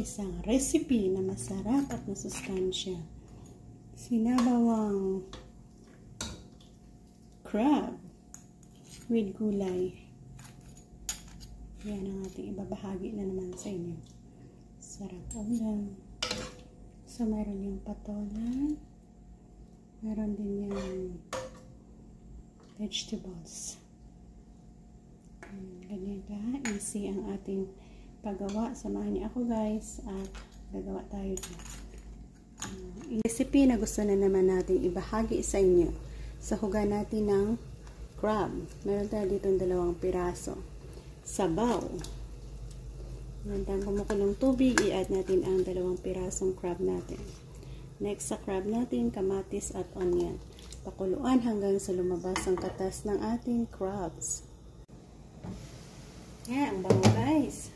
Isang recipe na masarap at masustansya. Sinabawang crab with gulay. Yan ang ating ibabahagi na naman sa inyo. Sarap ulam. So, mayroon yung patola. Mayroon din yung vegetables. Ganyan ka. Easy ang ating paggawa. Samahan niyo ako guys at gagawa tayo dyan. Recipe na gusto na naman natin ibahagi sa inyo. Sahugan natin ng crab. Meron tayo dito 2 piraso. Sabaw. Meron tayong kumukulong tubig. I-add natin ang 2 pirasong crab natin. Next sa crab natin, kamatis at onion. Pakuluan hanggang sa lumabas ang katas ng ating crabs. Yan, ang bango guys.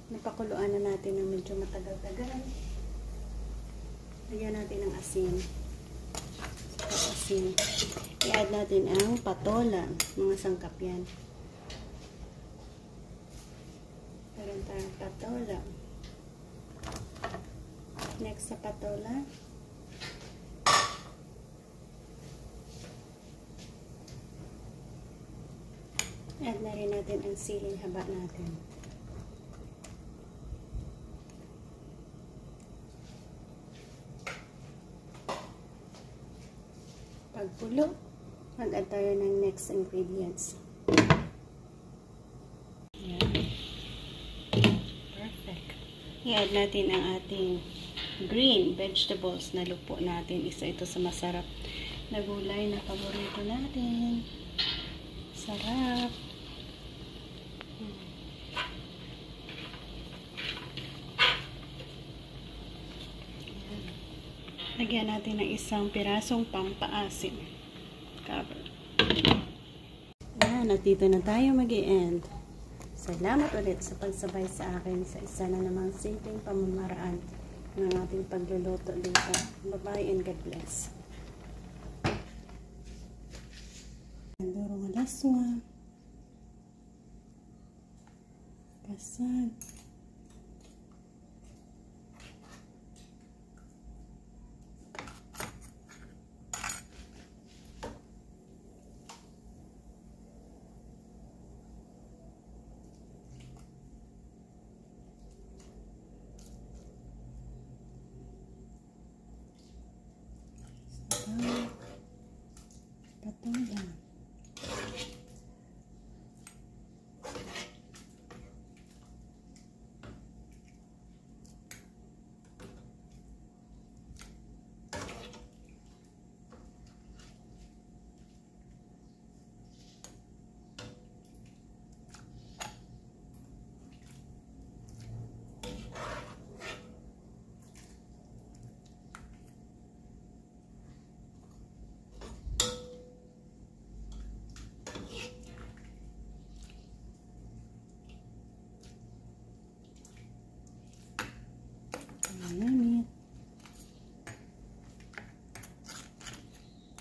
Napakuluan na natin ng medyo matagal-tagal. Lagyan natin ng asin. Asin. I-add natin ang patola. Mga sangkap yan. Meron tayong patola. Next sa patola. Add na rin natin ang siling haba natin. Pagpulo, mag-add tayo ng next ingredients. Ayan. Perfect. I-add natin ang ating green vegetables na lupo natin. Isa ito sa masarap na gulay na paborito natin. Sarap. Lagyan natin ng 1 pirasong pampaasim. Cover. Yan, at dito na tayo mag-i-end. Salamat ulit sa pagsabay sa akin sa isa na namang simpleng pamamaraan ng ating pagluluto dito. Bye-bye and God bless. Andorong alaswa. Kasag. Patola.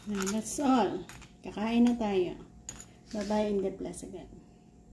And that's all. Kakain na tayo. Bye-bye and God bless again.